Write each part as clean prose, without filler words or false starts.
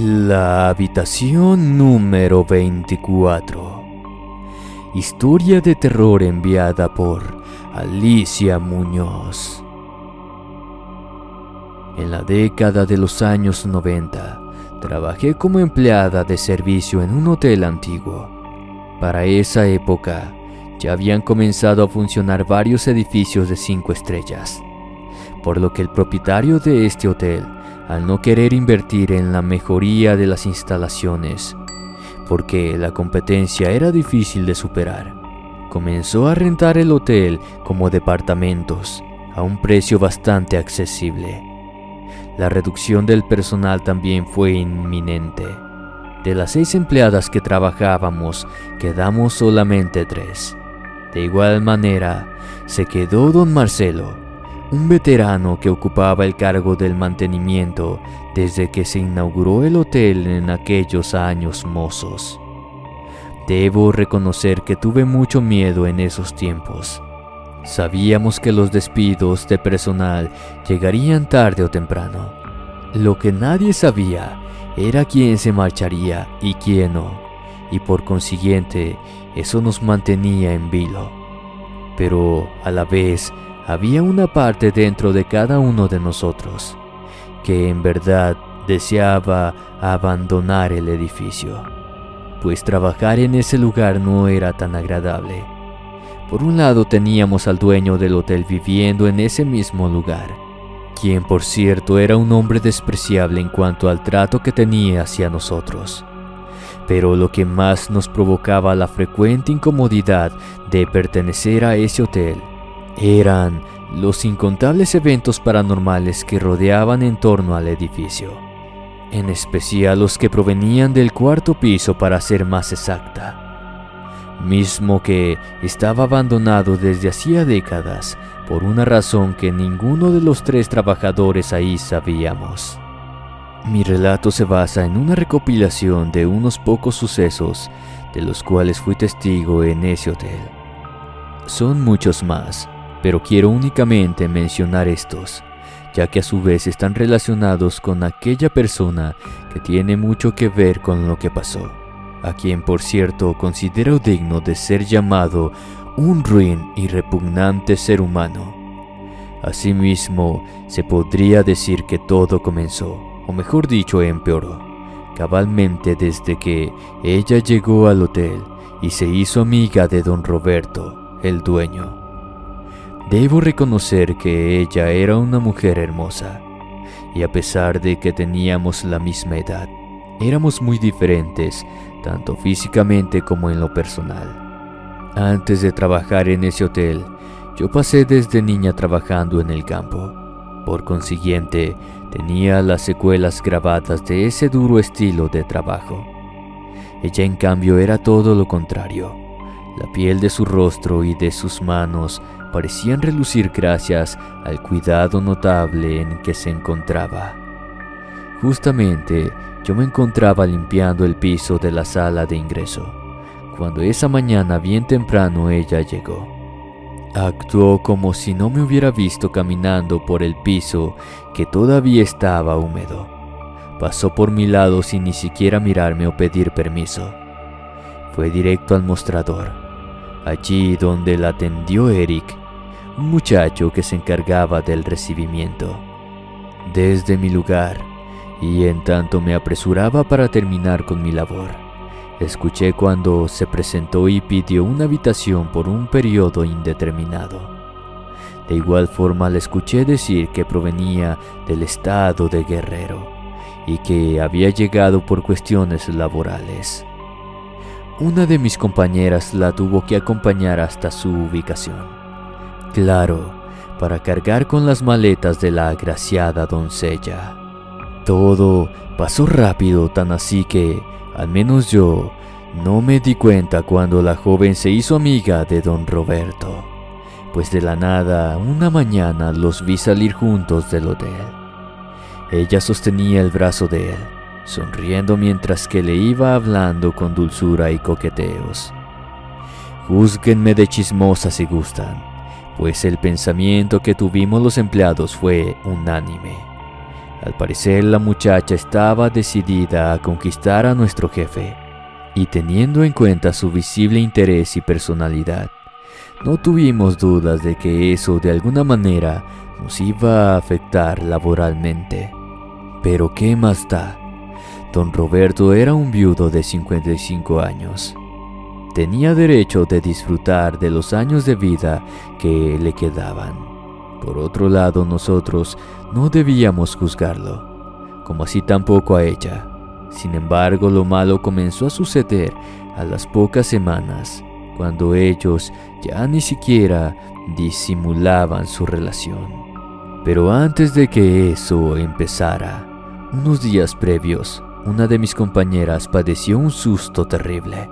La habitación número 24. Historia de terror enviada por Alicia Muñoz. En la década de los años 90, trabajé como empleada de servicio en un hotel antiguo. Para esa época, ya habían comenzado a funcionar varios edificios de 5 estrellas, por lo que el propietario de este hotel, al no querer invertir en la mejoría de las instalaciones, porque la competencia era difícil de superar, comenzó a rentar el hotel como departamentos a un precio bastante accesible. La reducción del personal también fue inminente. De las 6 empleadas que trabajábamos, quedamos solamente 3. De igual manera, se quedó don Marcelo, un veterano que ocupaba el cargo del mantenimiento desde que se inauguró el hotel en aquellos años mozos. Debo reconocer que tuve mucho miedo en esos tiempos. Sabíamos que los despidos de personal llegarían tarde o temprano. Lo que nadie sabía era quién se marcharía y quién no, y por consiguiente eso nos mantenía en vilo. Pero a la vez había una parte dentro de cada uno de nosotros que en verdad deseaba abandonar el edificio, pues trabajar en ese lugar no era tan agradable. Por un lado teníamos al dueño del hotel viviendo en ese mismo lugar, quien por cierto era un hombre despreciable en cuanto al trato que tenía hacia nosotros. Pero lo que más nos provocaba la frecuente incomodidad de pertenecer a ese hotel eran los incontables eventos paranormales que rodeaban en torno al edificio, en especial los que provenían del 4º piso para ser más exacta, mismo que estaba abandonado desde hacía décadas por una razón que ninguno de los 3 trabajadores ahí sabíamos. Mi relato se basa en una recopilación de unos pocos sucesos de los cuales fui testigo en ese hotel. Son muchos más, pero quiero únicamente mencionar estos, ya que a su vez están relacionados con aquella persona que tiene mucho que ver con lo que pasó, a quien por cierto considero digno de ser llamado un ruin y repugnante ser humano. Asimismo, se podría decir que todo comenzó, o mejor dicho empeoró, cabalmente desde que ella llegó al hotel y se hizo amiga de don Roberto, el dueño. Debo reconocer que ella era una mujer hermosa, y a pesar de que teníamos la misma edad, éramos muy diferentes, tanto físicamente como en lo personal. Antes de trabajar en ese hotel, yo pasé desde niña trabajando en el campo. Por consiguiente, tenía las secuelas grabadas de ese duro estilo de trabajo. Ella en cambio era todo lo contrario. La piel de su rostro y de sus manos parecían relucir gracias al cuidado notable en que se encontraba. Justamente, yo me encontraba limpiando el piso de la sala de ingreso, cuando esa mañana bien temprano ella llegó. Actuó como si no me hubiera visto caminando por el piso que todavía estaba húmedo. Pasó por mi lado sin ni siquiera mirarme o pedir permiso. Fue directo al mostrador, allí donde la atendió Eric, un muchacho que se encargaba del recibimiento. Desde mi lugar, y en tanto me apresuraba para terminar con mi labor, escuché cuando se presentó y pidió una habitación por un periodo indeterminado. De igual forma le escuché decir que provenía del estado de Guerrero y que había llegado por cuestiones laborales. Una de mis compañeras la tuvo que acompañar hasta su ubicación. Claro, para cargar con las maletas de la agraciada doncella. Todo pasó rápido, tan así que, al menos yo, no me di cuenta cuando la joven se hizo amiga de don Roberto, pues de la nada, una mañana los vi salir juntos del hotel. Ella sostenía el brazo de él, sonriendo mientras que le iba hablando con dulzura y coqueteos. Júzguenme de chismosa si gustan, pues el pensamiento que tuvimos los empleados fue unánime. Al parecer la muchacha estaba decidida a conquistar a nuestro jefe, y teniendo en cuenta su visible interés y personalidad, no tuvimos dudas de que eso de alguna manera nos iba a afectar laboralmente. Pero ¿qué más da? Don Roberto era un viudo de 55 años. Tenía derecho de disfrutar de los años de vida que le quedaban. Por otro lado, nosotros no debíamos juzgarlo, como así tampoco a ella. Sin embargo, lo malo comenzó a suceder a las pocas semanas, cuando ellos ya ni siquiera disimulaban su relación. Pero antes de que eso empezara, unos días previos, una de mis compañeras padeció un susto terrible.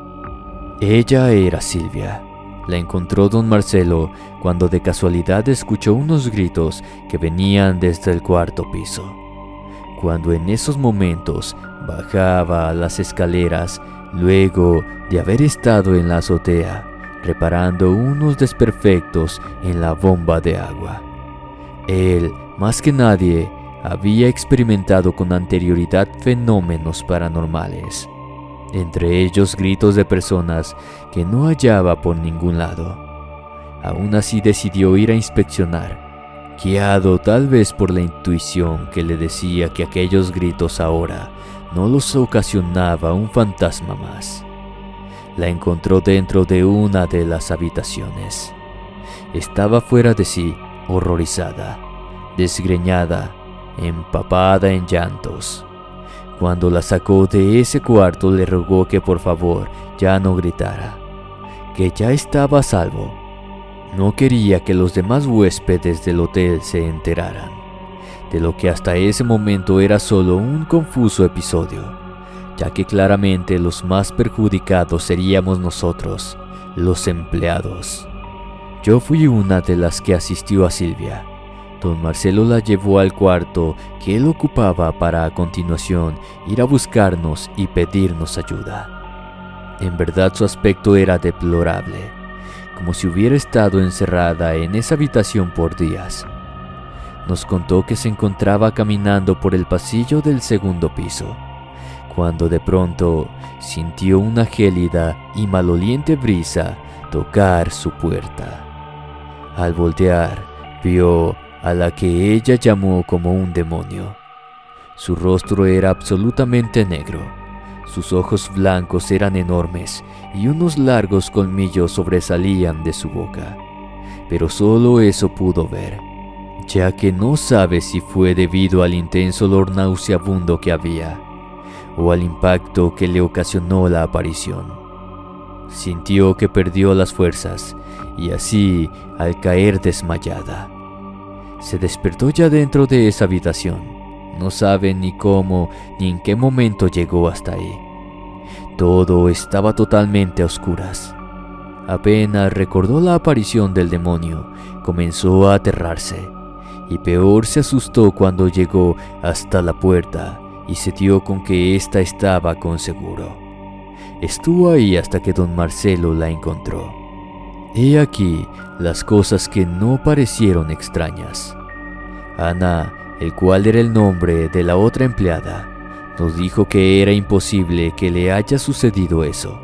Ella era Silvia. La encontró don Marcelo cuando de casualidad escuchó unos gritos que venían desde el cuarto piso. Cuando en esos momentos bajaba las escaleras, luego de haber estado en la azotea, reparando unos desperfectos en la bomba de agua. Él, más que nadie, había experimentado con anterioridad fenómenos paranormales, entre ellos gritos de personas que no hallaba por ningún lado. Aún así decidió ir a inspeccionar, guiado tal vez por la intuición que le decía que aquellos gritos ahora no los ocasionaba un fantasma más. La encontró dentro de una de las habitaciones. Estaba fuera de sí, horrorizada, desgreñada, empapada en llantos. Cuando la sacó de ese cuarto le rogó que por favor ya no gritara, que ya estaba a salvo. No quería que los demás huéspedes del hotel se enteraran de lo que hasta ese momento era solo un confuso episodio, ya que claramente los más perjudicados seríamos nosotros, los empleados. Yo fui una de las que asistió a Silvia. Don Marcelo la llevó al cuarto que él ocupaba para a continuación ir a buscarnos y pedirnos ayuda. En verdad su aspecto era deplorable, como si hubiera estado encerrada en esa habitación por días. Nos contó que se encontraba caminando por el pasillo del segundo piso, cuando de pronto sintió una gélida y maloliente brisa tocar su puerta. Al voltear, vio a la que ella llamó como un demonio. Su rostro era absolutamente negro, sus ojos blancos eran enormes y unos largos colmillos sobresalían de su boca. Pero solo eso pudo ver, ya que no sabe si fue debido al intenso olor nauseabundo que había, o al impacto que le ocasionó la aparición. Sintió que perdió las fuerzas, y así, al caer desmayada, se despertó ya dentro de esa habitación. No sabe ni cómo ni en qué momento llegó hasta ahí. Todo estaba totalmente a oscuras. Apenas recordó la aparición del demonio, comenzó a aterrarse, y peor se asustó cuando llegó hasta la puerta y se dio con que ésta estaba con seguro. Estuvo ahí hasta que don Marcelo la encontró. He aquí las cosas que no parecieron extrañas. Ana, el cual era el nombre de la otra empleada, nos dijo que era imposible que le haya sucedido eso,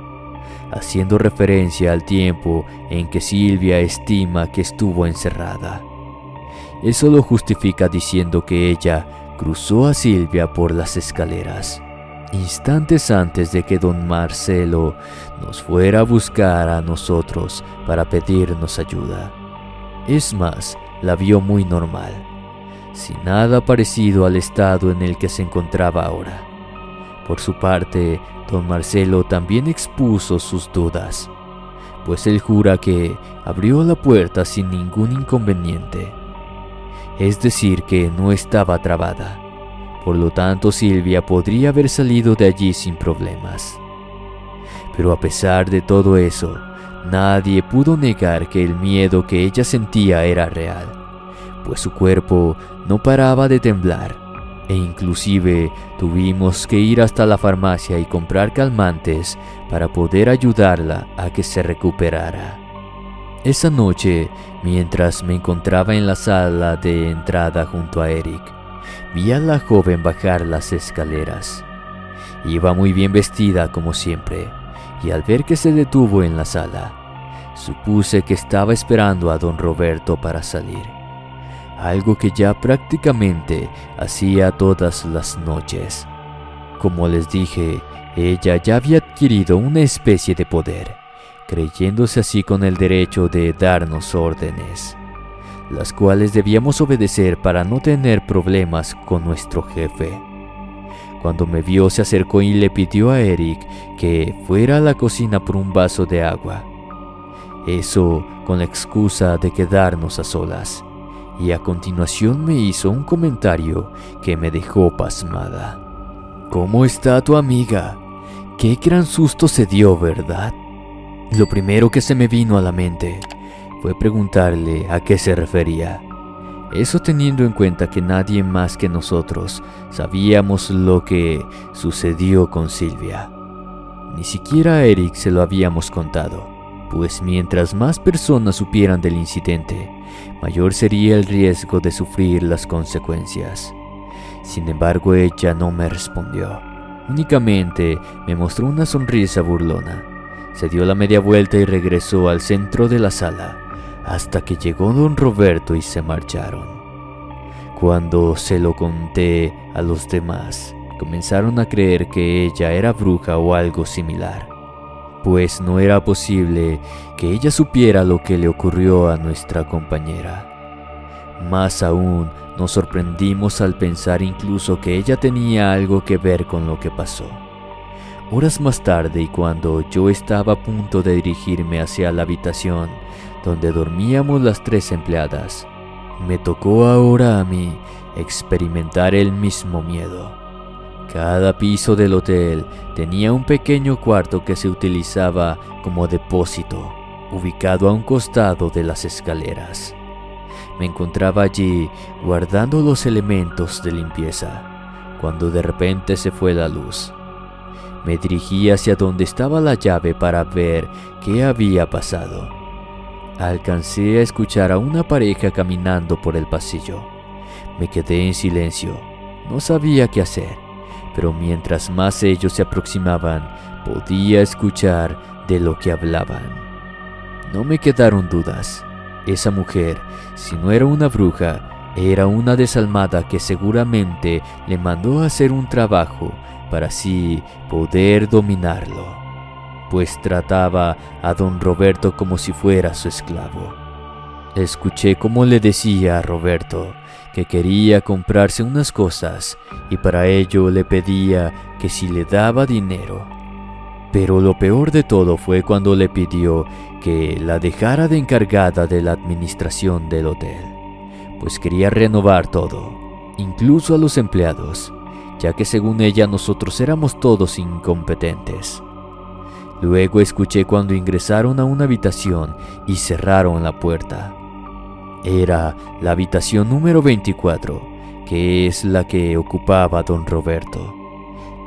haciendo referencia al tiempo en que Silvia estima que estuvo encerrada. Eso lo justifica diciendo que ella cruzó a Silvia por las escaleras, instantes antes de que don Marcelo nos fuera a buscar a nosotros para pedirnos ayuda. Es más, la vio muy normal, sin nada parecido al estado en el que se encontraba ahora. Por su parte, don Marcelo también expuso sus dudas, pues él jura que abrió la puerta sin ningún inconveniente. Es decir, que no estaba trabada. Por lo tanto, Silvia podría haber salido de allí sin problemas. Pero a pesar de todo eso, nadie pudo negar que el miedo que ella sentía era real, pues su cuerpo no paraba de temblar, e inclusive tuvimos que ir hasta la farmacia y comprar calmantes para poder ayudarla a que se recuperara. Esa noche, mientras me encontraba en la sala de entrada junto a Eric, vi a la joven bajar las escaleras. Iba muy bien vestida como siempre, y al ver que se detuvo en la sala, supuse que estaba esperando a don Roberto para salir, algo que ya prácticamente hacía todas las noches. Como les dije, ella ya había adquirido una especie de poder, creyéndose así con el derecho de darnos órdenes, las cuales debíamos obedecer para no tener problemas con nuestro jefe. Cuando me vio, se acercó y le pidió a Eric que fuera a la cocina por un vaso de agua. Eso con la excusa de quedarnos a solas, y a continuación me hizo un comentario que me dejó pasmada. «¿Cómo está tu amiga? Qué gran susto se dio, ¿verdad?». Lo primero que se me vino a la mente fue preguntarle a qué se refería. Eso teniendo en cuenta que nadie más que nosotros sabíamos lo que sucedió con Silvia. Ni siquiera a Eric se lo habíamos contado, pues mientras más personas supieran del incidente, mayor sería el riesgo de sufrir las consecuencias. Sin embargo, ella no me respondió. Únicamente me mostró una sonrisa burlona. Se dio la media vuelta y regresó al centro de la sala, hasta que llegó don Roberto y se marcharon. Cuando se lo conté a los demás, comenzaron a creer que ella era bruja o algo similar, pues no era posible que ella supiera lo que le ocurrió a nuestra compañera. Más aún, nos sorprendimos al pensar incluso que ella tenía algo que ver con lo que pasó. Horas más tarde, y cuando yo estaba a punto de dirigirme hacia la habitación donde dormíamos las 3 empleadas, me tocó ahora a mí experimentar el mismo miedo. Cada piso del hotel tenía un pequeño cuarto que se utilizaba como depósito, ubicado a un costado de las escaleras. Me encontraba allí guardando los elementos de limpieza, cuando de repente se fue la luz. Me dirigí hacia donde estaba la llave para ver qué había pasado. Alcancé a escuchar a una pareja caminando por el pasillo. Me quedé en silencio, no sabía qué hacer, pero mientras más ellos se aproximaban, podía escuchar de lo que hablaban. No me quedaron dudas. Esa mujer, si no era una bruja, era una desalmada que seguramente le mandó a hacer un trabajo para así poder dominarlo, pues trataba a don Roberto como si fuera su esclavo. Escuché cómo le decía a Roberto que quería comprarse unas cosas y para ello le pedía que si le daba dinero. Pero lo peor de todo fue cuando le pidió que la dejara de encargada de la administración del hotel, pues quería renovar todo, incluso a los empleados, ya que según ella nosotros éramos todos incompetentes. Luego escuché cuando ingresaron a una habitación y cerraron la puerta. Era la habitación número 24, que es la que ocupaba don Roberto,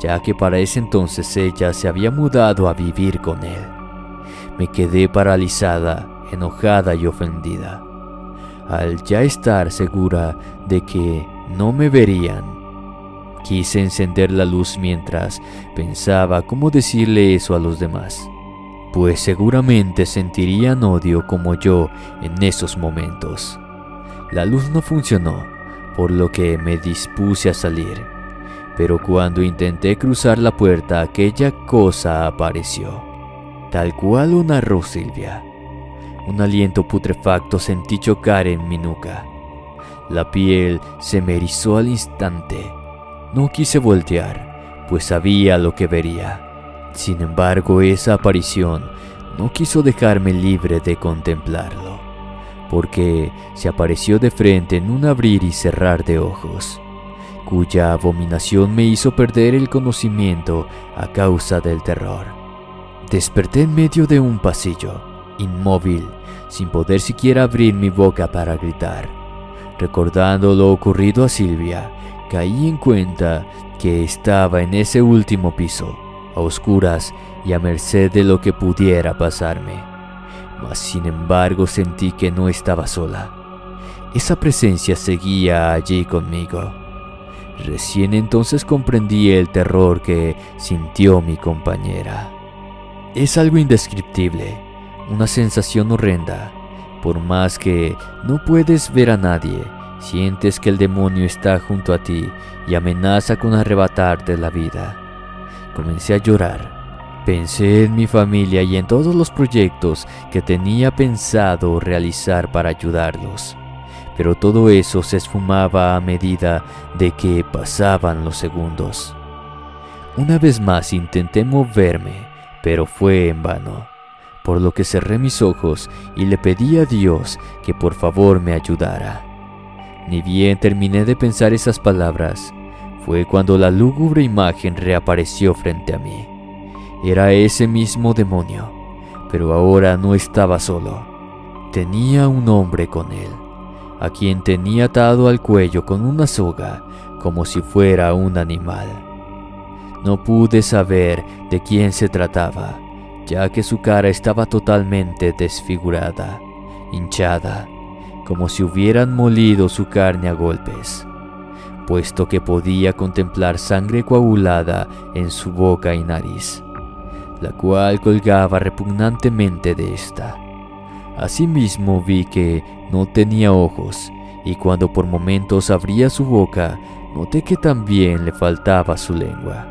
ya que para ese entonces ella se había mudado a vivir con él. Me quedé paralizada, enojada y ofendida. Al ya estar segura de que no me verían, quise encender la luz mientras pensaba cómo decirle eso a los demás, pues seguramente sentirían odio como yo en esos momentos. La luz no funcionó, por lo que me dispuse a salir, pero cuando intenté cruzar la puerta, aquella cosa apareció, tal cual lo narró Silvia. Un aliento putrefacto sentí chocar en mi nuca. La piel se me erizó al instante. No quise voltear, pues sabía lo que vería. Sin embargo, esa aparición no quiso dejarme libre de contemplarlo, porque se apareció de frente en un abrir y cerrar de ojos, cuya abominación me hizo perder el conocimiento a causa del terror. Desperté en medio de un pasillo, inmóvil, sin poder siquiera abrir mi boca para gritar. Recordando lo ocurrido a Silvia, caí en cuenta que estaba en ese último piso, a oscuras y a merced de lo que pudiera pasarme. Mas sin embargo sentí que no estaba sola. Esa presencia seguía allí conmigo. Recién entonces comprendí el terror que sintió mi compañera. Es algo indescriptible, una sensación horrenda. Por más que no puedes ver a nadie, sientes que el demonio está junto a ti y amenaza con arrebatarte la vida. Comencé a llorar. Pensé en mi familia y en todos los proyectos que tenía pensado realizar para ayudarlos. Pero todo eso se esfumaba a medida de que pasaban los segundos. Una vez más intenté moverme, pero fue en vano, por lo que cerré mis ojos y le pedí a Dios que por favor me ayudara. Ni bien terminé de pensar esas palabras, fue cuando la lúgubre imagen reapareció frente a mí. Era ese mismo demonio, pero ahora no estaba solo. Tenía un hombre con él, a quien tenía atado al cuello con una soga, como si fuera un animal. No pude saber de quién se trataba, ya que su cara estaba totalmente desfigurada, hinchada, como si hubieran molido su carne a golpes, puesto que podía contemplar sangre coagulada en su boca y nariz, la cual colgaba repugnantemente de esta. Asimismo vi que no tenía ojos, y cuando por momentos abría su boca, noté que también le faltaba su lengua.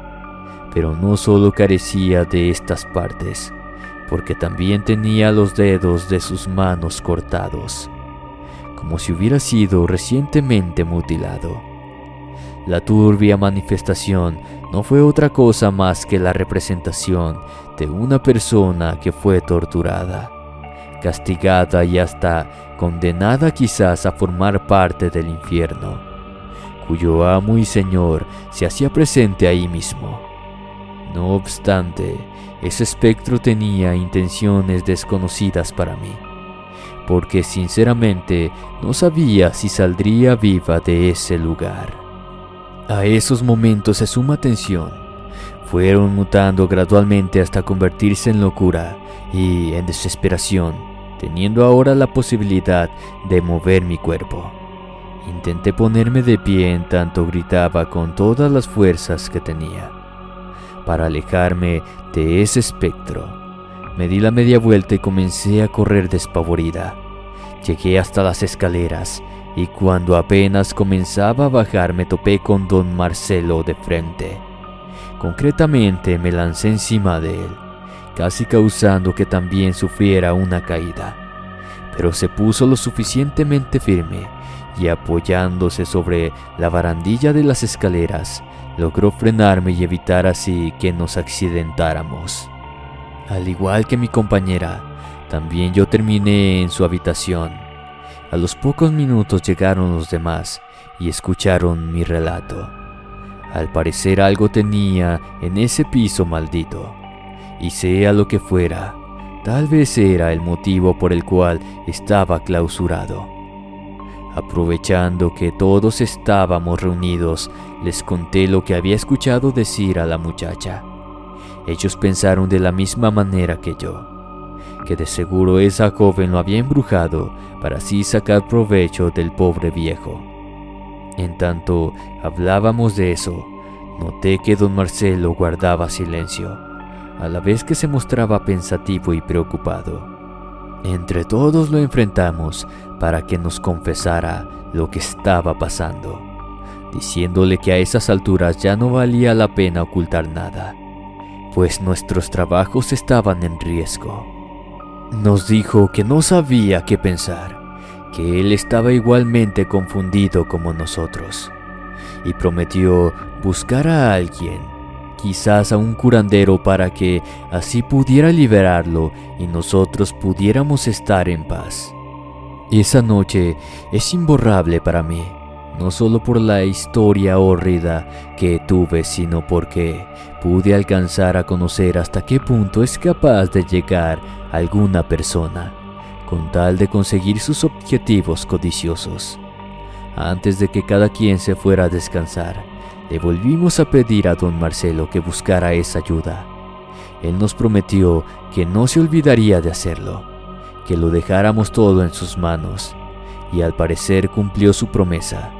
Pero no solo carecía de estas partes, porque también tenía los dedos de sus manos cortados, como si hubiera sido recientemente mutilado. La turbia manifestación no fue otra cosa más que la representación de una persona que fue torturada, castigada y hasta condenada quizás a formar parte del infierno, cuyo amo y señor se hacía presente ahí mismo. No obstante, ese espectro tenía intenciones desconocidas para mí, porque sinceramente no sabía si saldría viva de ese lugar. A esos momentos de suma tensión fueron mutando gradualmente hasta convertirse en locura y en desesperación, teniendo ahora la posibilidad de mover mi cuerpo. Intenté ponerme de pie en tanto gritaba con todas las fuerzas que tenía para alejarme de ese espectro. Me di la media vuelta y comencé a correr despavorida. Llegué hasta las escaleras y cuando apenas comenzaba a bajar me topé con don Marcelo de frente. Concretamente me lancé encima de él, casi causando que también sufriera una caída, pero se puso lo suficientemente firme y apoyándose sobre la barandilla de las escaleras, logró frenarme y evitar así que nos accidentáramos. Al igual que mi compañera, también yo terminé en su habitación. A los pocos minutos llegaron los demás y escucharon mi relato. Al parecer algo tenía en ese piso maldito, y sea lo que fuera, tal vez era el motivo por el cual estaba clausurado. Aprovechando que todos estábamos reunidos, les conté lo que había escuchado decir a la muchacha. Ellos pensaron de la misma manera que yo, que de seguro esa joven lo había embrujado para así sacar provecho del pobre viejo. En tanto hablábamos de eso, noté que don Marcelo guardaba silencio, a la vez que se mostraba pensativo y preocupado. Entre todos lo enfrentamos para que nos confesara lo que estaba pasando, diciéndole que a esas alturas ya no valía la pena ocultar nada, pues nuestros trabajos estaban en riesgo. Nos dijo que no sabía qué pensar, que él estaba igualmente confundido como nosotros, y prometió buscar a alguien, quizás a un curandero, para que así pudiera liberarlo y nosotros pudiéramos estar en paz. Esa noche es imborrable para mí, no solo por la historia horrida que tuve, sino porque pude alcanzar a conocer hasta qué punto es capaz de llegar alguna persona, con tal de conseguir sus objetivos codiciosos. Antes de que cada quien se fuera a descansar, le volvimos a pedir a don Marcelo que buscara esa ayuda. Él nos prometió que no se olvidaría de hacerlo, que lo dejáramos todo en sus manos, y al parecer cumplió su promesa,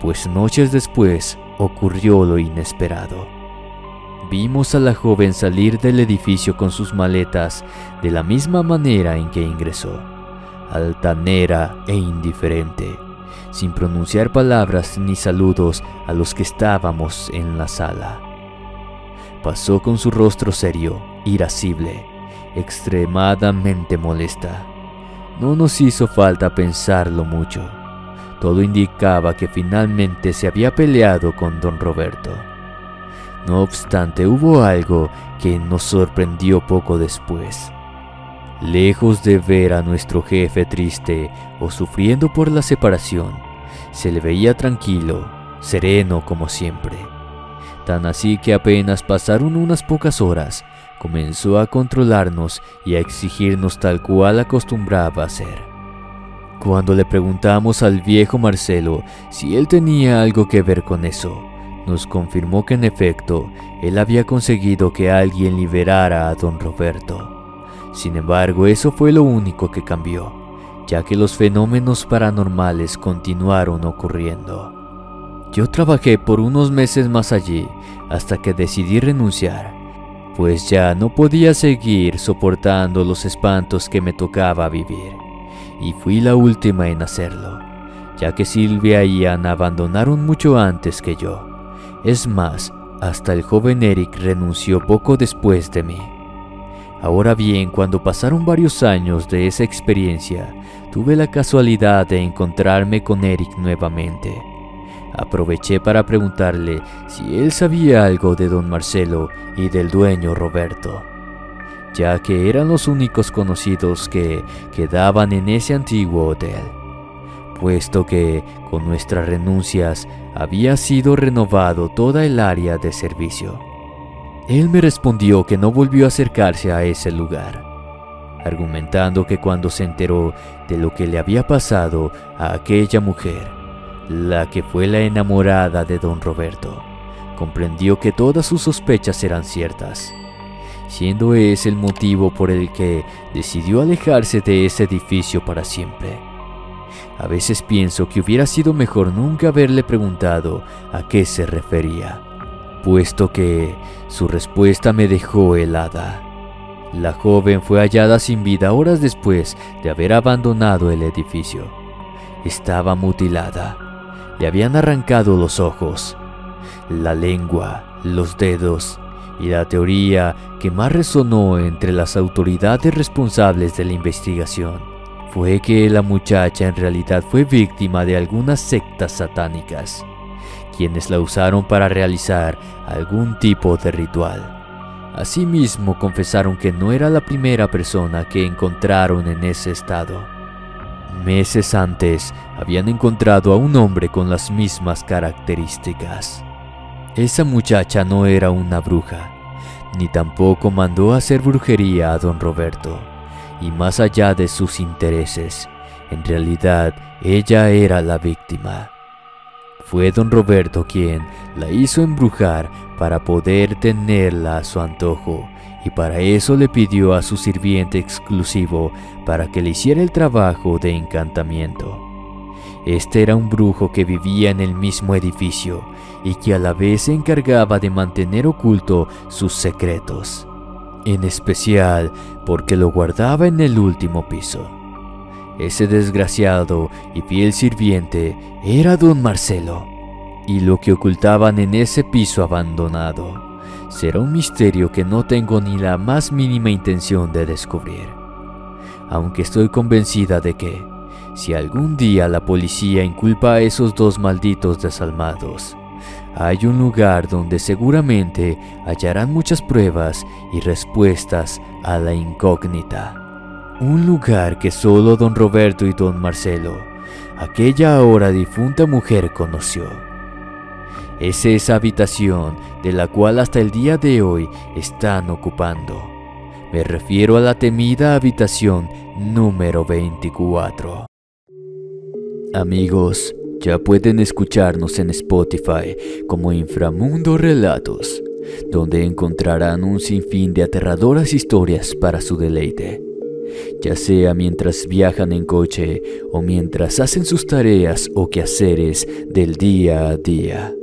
pues noches después ocurrió lo inesperado. Vimos a la joven salir del edificio con sus maletas de la misma manera en que ingresó, altanera e indiferente, sin pronunciar palabras ni saludos a los que estábamos en la sala. Pasó con su rostro serio, irascible, extremadamente molesta. No nos hizo falta pensarlo mucho. Todo indicaba que finalmente se había peleado con don Roberto. No obstante, hubo algo que nos sorprendió poco después. Lejos de ver a nuestro jefe triste o sufriendo por la separación, se le veía tranquilo, sereno como siempre. Tan así que apenas pasaron unas pocas horas, comenzó a controlarnos y a exigirnos tal cual acostumbraba hacer. Cuando le preguntamos al viejo Marcelo si él tenía algo que ver con eso, nos confirmó que en efecto, él había conseguido que alguien liberara a don Roberto. Sin embargo, eso fue lo único que cambió, ya que los fenómenos paranormales continuaron ocurriendo. Yo trabajé por unos meses más allí, hasta que decidí renunciar, pues ya no podía seguir soportando los espantos que me tocaba vivir, y fui la última en hacerlo, ya que Silvia y Ana abandonaron mucho antes que yo. Es más, hasta el joven Eric renunció poco después de mí. Ahora bien, cuando pasaron varios años de esa experiencia, tuve la casualidad de encontrarme con Eric nuevamente. Aproveché para preguntarle si él sabía algo de don Marcelo y del dueño Roberto, ya que eran los únicos conocidos que quedaban en ese antiguo hotel, puesto que con nuestras renuncias había sido renovado toda el área de servicio. Él me respondió que no volvió a acercarse a ese lugar, argumentando que cuando se enteró de lo que le había pasado a aquella mujer, la que fue la enamorada de don Roberto, comprendió que todas sus sospechas eran ciertas, siendo ese el motivo por el que decidió alejarse de ese edificio para siempre. A veces pienso que hubiera sido mejor nunca haberle preguntado a qué se refería, puesto que su respuesta me dejó helada. La joven fue hallada sin vida horas después de haber abandonado el edificio. Estaba mutilada. Le habían arrancado los ojos, la lengua, los dedos, y la teoría que más resonó entre las autoridades responsables de la investigación fue que la muchacha en realidad fue víctima de algunas sectas satánicas, quienes la usaron para realizar algún tipo de ritual. Asimismo, confesaron que no era la primera persona que encontraron en ese estado. Meses antes, habían encontrado a un hombre con las mismas características. Esa muchacha no era una bruja, ni tampoco mandó a hacer brujería a don Roberto, y más allá de sus intereses, en realidad ella era la víctima. Fue don Roberto quien la hizo embrujar para poder tenerla a su antojo, y para eso le pidió a su sirviente exclusivo para que le hiciera el trabajo de encantamiento. Este era un brujo que vivía en el mismo edificio y que a la vez se encargaba de mantener oculto sus secretos, en especial porque lo guardaba en el último piso. Ese desgraciado y fiel sirviente era don Marcelo, y lo que ocultaban en ese piso abandonado será un misterio que no tengo ni la más mínima intención de descubrir, aunque estoy convencida de que, si algún día la policía inculpa a esos dos malditos desalmados, hay un lugar donde seguramente hallarán muchas pruebas y respuestas a la incógnita. Un lugar que solo don Roberto y don Marcelo, aquella ahora difunta mujer, conoció. Es esa habitación de la cual hasta el día de hoy están ocupando. Me refiero a la temida habitación número 24. Amigos, ya pueden escucharnos en Spotify como Inframundo Relatos, donde encontrarán un sinfín de aterradoras historias para su deleite, ya sea mientras viajan en coche o mientras hacen sus tareas o quehaceres del día a día.